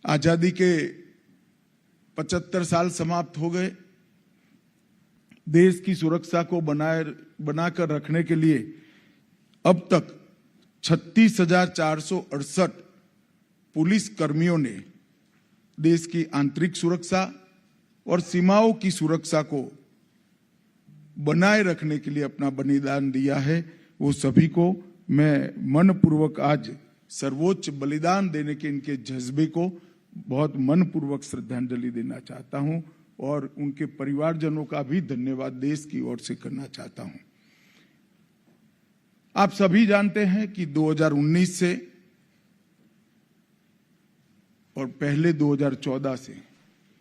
आजादी के 75 साल समाप्त हो गए। देश की सुरक्षा को बनाकर रखने के लिए अब तक 36,468 पुलिस कर्मियों ने देश की आंतरिक सुरक्षा और सीमाओं की सुरक्षा को बनाए रखने के लिए अपना बलिदान दिया है। वो सभी को मैं मनपूर्वक आज सर्वोच्च बलिदान देने के इनके जज्बे को बहुत मनपूर्वक श्रद्धांजलि देना चाहता हूं और उनके परिवारजनों का भी धन्यवाद देश की ओर से करना चाहता हूं। आप सभी जानते हैं कि 2019 से और पहले 2014 से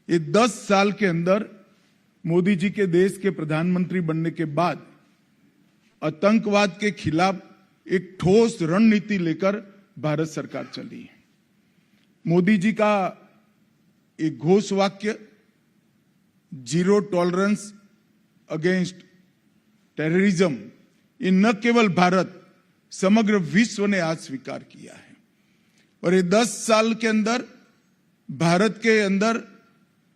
ये 10 साल के अंदर मोदी जी के देश के प्रधानमंत्री बनने के बाद आतंकवाद के खिलाफ एक ठोस रणनीति लेकर भारत सरकार चली है। मोदी जी का एक घोष वाक्य जीरो टॉलरेंस अगेंस्ट टेररिज्म, ये न केवल भारत समग्र विश्व ने आज स्वीकार किया है और ये 10 साल के अंदर भारत के अंदर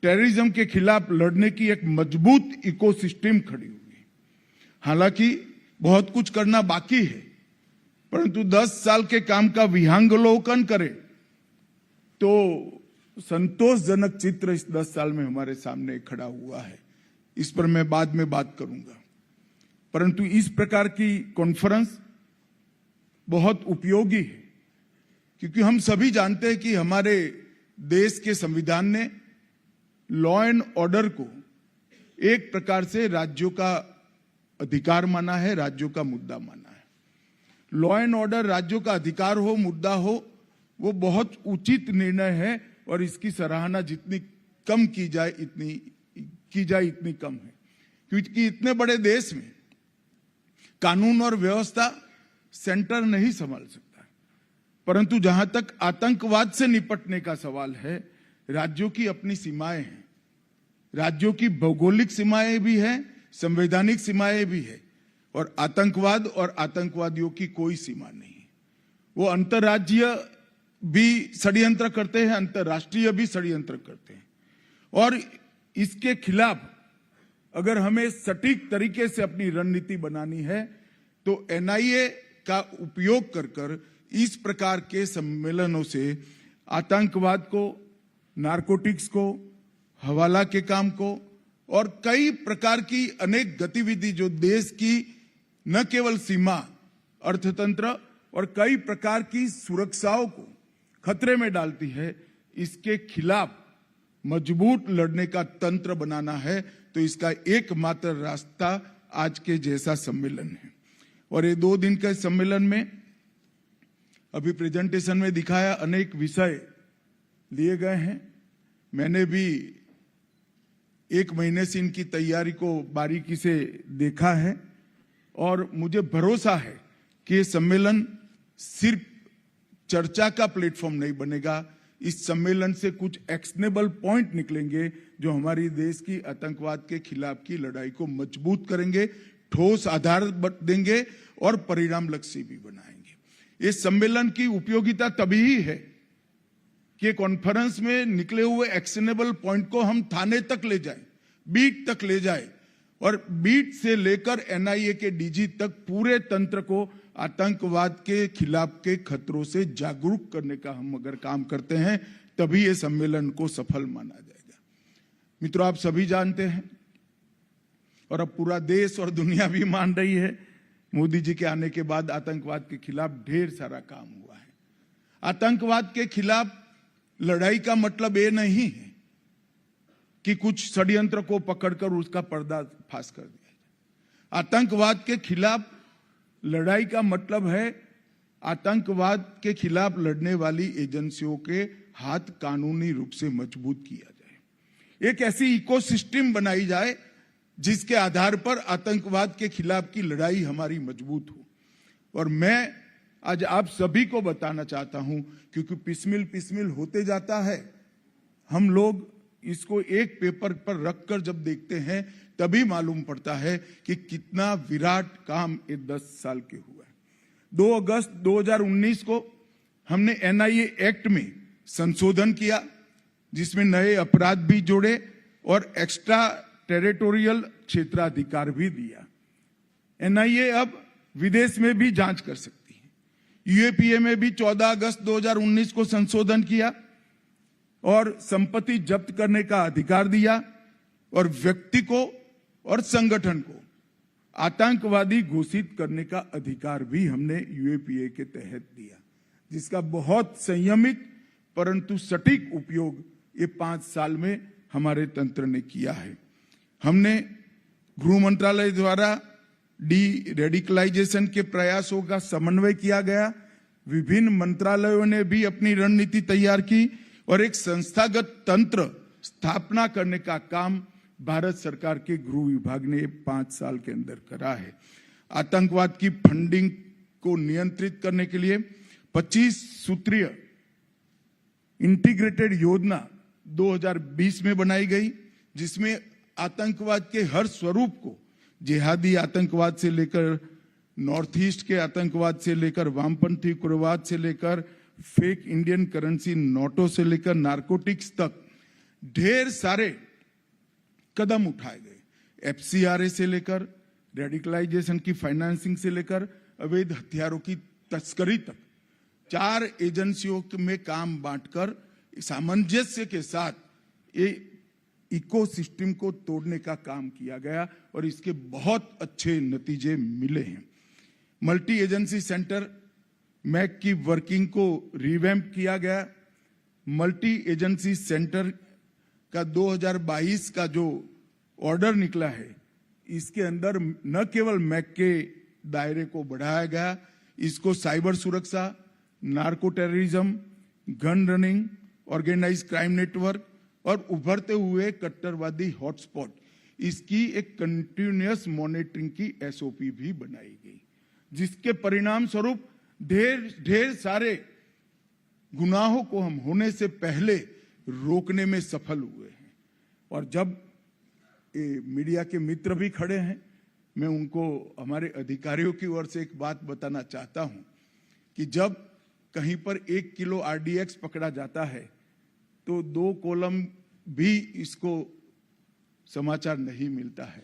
टेररिज्म के खिलाफ लड़ने की एक मजबूत इकोसिस्टम खड़ी हुई है। हालांकि बहुत कुछ करना बाकी है, परंतु 10 साल के काम का विहंगावलोकन करें तो संतोषजनक चित्र इस 10 साल में हमारे सामने खड़ा हुआ है। इस पर मैं बाद में बात करूंगा, परंतु इस प्रकार की कॉन्फ्रेंस बहुत उपयोगी है क्योंकि हम सभी जानते हैं कि हमारे देश के संविधान ने लॉ एंड ऑर्डर को एक प्रकार से राज्यों का अधिकार माना है, राज्यों का मुद्दा माना है। लॉ एंड ऑर्डर राज्यों का अधिकार हो, मुद्दा हो, वो बहुत उचित निर्णय है और इसकी सराहना जितनी कम की जाए इतनी कम है क्योंकि इतने बड़े देश में कानून और व्यवस्था सेंटर नहीं संभाल सकता, परंतु जहां तक आतंकवाद से निपटने का सवाल है, राज्यों की अपनी सीमाएं हैं, राज्यों की भौगोलिक सीमाएं भी हैं, संवैधानिक सीमाएं भी है और आतंकवाद और आतंकवादियों की कोई सीमा नहीं है। वो अंतर्राज्यीय भी षड्यंत्र करते हैं, अंतर्राष्ट्रीय भी षड्यंत्र करते हैं और इसके खिलाफ अगर हमें सटीक तरीके से अपनी रणनीति बनानी है तो एनआईए का उपयोग कर इस प्रकार के सम्मेलनों से आतंकवाद को, नारकोटिक्स को, हवाला के काम को और कई प्रकार की अनेक गतिविधि जो देश की न केवल सीमा, अर्थतंत्र और कई प्रकार की सुरक्षाओं को खतरे में डालती है, इसके खिलाफ मजबूत लड़ने का तंत्र बनाना है। तो इसका एकमात्र रास्ता आज के जैसा सम्मेलन है और ये 2 दिन के सम्मेलन में अभी प्रेजेंटेशन में दिखाया अनेक विषय लिए गए हैं। मैंने भी 1 महीने से इनकी तैयारी को बारीकी से देखा है और मुझे भरोसा है कि ये सम्मेलन सिर्फ चर्चा का प्लेटफॉर्म नहीं बनेगा। इस सम्मेलन से कुछ एक्शनेबल पॉइंट निकलेंगे जो हमारी देश की आतंकवाद के खिलाफ की लड़ाई को मजबूत करेंगे, ठोस आधार देंगे और परिणाम लक्ष्य भी बनाएंगे। इस सम्मेलन की उपयोगिता तभी ही है कि कॉन्फ्रेंस में निकले हुए एक्शनेबल पॉइंट को हम थाने तक ले जाएं, बीट तक ले जाएं और बीट से लेकर एनआईए के डीजी तक पूरे तंत्र को आतंकवाद के खिलाफ के खतरों से जागरूक करने का हम अगर काम करते हैं तभी ये सम्मेलन को सफल माना जाएगा। मित्रों, आप सभी जानते हैं और अब पूरा देश और दुनिया भी मान रही है, मोदी जी के आने के बाद आतंकवाद के खिलाफ ढेर सारा काम हुआ है। आतंकवाद के खिलाफ लड़ाई का मतलब ये नहीं है कि कुछ षड्यंत्र को पकड़कर उसका पर्दाफाश कर दिया जाए। आतंकवाद के खिलाफ लड़ाई का मतलब है आतंकवाद के खिलाफ लड़ने वाली एजेंसियों के हाथ कानूनी रूप से मजबूत किया जाए, एक ऐसी इकोसिस्टम बनाई जाए जिसके आधार पर आतंकवाद के खिलाफ की लड़ाई हमारी मजबूत हो। और मैं आज आप सभी को बताना चाहता हूं क्योंकि पिसमिल होते जाता है, हम लोग इसको एक पेपर पर रखकर जब देखते हैं तभी मालूम पड़ता है कि कितना विराट काम ये 10 साल के हुआ है। 2 अगस्त 2019 को हमने एनआईए एक्ट में संशोधन किया जिसमें नए अपराध भी जोड़े और एक्स्ट्रा टेरिटोरियल क्षेत्राधिकार भी दिया। एनआईए अब विदेश में भी जांच कर सकती है। यूएपीए में भी 14 अगस्त 2019 को संशोधन किया और संपत्ति जब्त करने का अधिकार दिया और व्यक्ति को और संगठन को आतंकवादी घोषित करने का अधिकार भी हमने यूएपीए के तहत दिया, जिसका बहुत संयमित परंतु सटीक उपयोग ये 5 साल में हमारे तंत्र ने किया है। हमने गृह मंत्रालय द्वारा डी रेडिकलाइजेशन के प्रयासों का समन्वय किया गया। विभिन्न मंत्रालयों ने भी अपनी रणनीति तैयार की और एक संस्थागत तंत्र स्थापना करने का काम भारत सरकार के गृह विभाग ने 5 साल के अंदर करा है। आतंकवाद की फंडिंग को नियंत्रित करने के लिए 25 सूत्रीय इंटीग्रेटेड योजना 2020 में बनाई गई, जिसमें आतंकवाद के हर स्वरूप को, जिहादी आतंकवाद से लेकर नॉर्थ ईस्ट के आतंकवाद से लेकर वामपंथी उग्रवाद से लेकर फेक इंडियन करेंसी नोटों से लेकर नारकोटिक्स तक ढेर सारे कदम उठाए गए। एफसीआरए से लेकर रेडिकलाइजेशन की फाइनेंसिंग से लेकर अवैध हथियारों की तस्करी तक 4 एजेंसियों में काम बांटकर सामंजस्य के साथ ये इकोसिस्टम को तोड़ने का काम किया गया और इसके बहुत अच्छे नतीजे मिले हैं। मल्टी एजेंसी सेंटर मैक की वर्किंग को रिवैम्प किया गया। मल्टी एजेंसी सेंटर का 2022 का जो ऑर्डर निकला है, इसके अंदर न केवल मैक के दायरे को बढ़ाया गया, इसको साइबर सुरक्षा, narco terrorism, gun running, organize crime network और उभरते हुए कट्टरवादी हॉटस्पॉट, इसकी एक कंटिन्यूअस मॉनिटरिंग की एसओपी भी बनाई गई, जिसके परिणाम स्वरूप ढेर सारे गुनाहों को हम होने से पहले रोकने में सफल हुए हैं। और जब ये मीडिया के मित्र भी खड़े हैं, मैं उनको हमारे अधिकारियों की ओर से एक बात बताना चाहता हूं कि जब कहीं पर 1 किलो आरडीएक्स पकड़ा जाता है तो 2 कॉलम भी इसको समाचार नहीं मिलता है,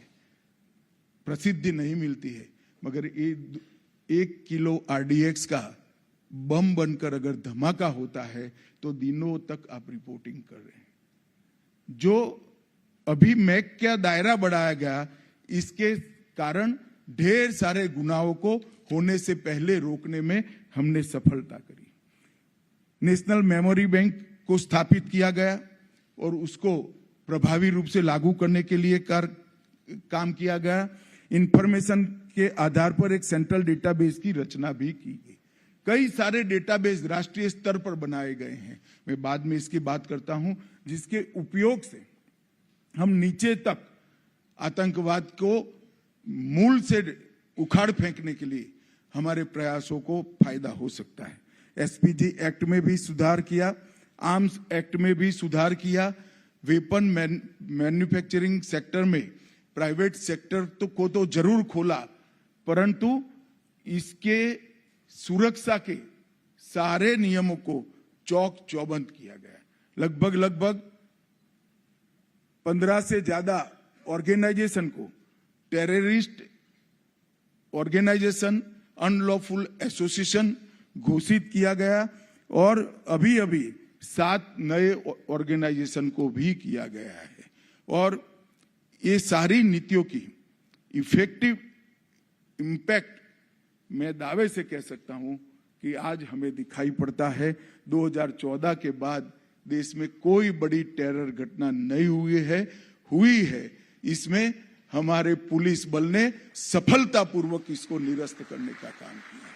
प्रसिद्धि नहीं मिलती है, मगर ये 1 किलो आरडीएक्स का बम बनकर अगर धमाका होता है तो दिनों तक आप रिपोर्टिंग कर रहे हैं। जो अभी मैक का दायरा बढ़ाया गया, इसके कारण ढेर सारे गुनाहों को होने से पहले रोकने में हमने सफलता करी। नेशनल मेमोरी बैंक को स्थापित किया गया और उसको प्रभावी रूप से लागू करने के लिए काम किया गया। इंफॉर्मेशन के आधार पर एक सेंट्रल डेटाबेस की रचना भी की गई। कई सारे डेटाबेस राष्ट्रीय स्तर पर बनाए गए हैं, मैं बाद में इसकी बात करता हूं, जिसके उपयोग से हम नीचे तक आतंकवाद को मूल से उखाड़ फेंकने के लिए हमारे प्रयासों को फायदा हो सकता है। एसपीजी एक्ट में भी सुधार किया, आर्म्स एक्ट में भी सुधार किया। वेपन मैन्युफैक्चरिंग सेक्टर में प्राइवेट सेक्टर को तो जरूर खोला, परंतु इसके सुरक्षा के सारे नियमों को चौक चौबंद किया गया। लगभग 15 से ज्यादा ऑर्गेनाइजेशन को टेररिस्ट ऑर्गेनाइजेशन, अनलॉफुल एसोसिएशन घोषित किया गया और अभी 7 नए ऑर्गेनाइजेशन को भी किया गया है। और ये सारी नीतियों की इफेक्टिव इम्पैक्ट मैं दावे से कह सकता हूं कि आज हमें दिखाई पड़ता है। 2014 के बाद देश में कोई बड़ी टेरर घटना नहीं हुई है। इसमें हमारे पुलिस बल ने सफलतापूर्वक इसको निरस्त करने का काम किया।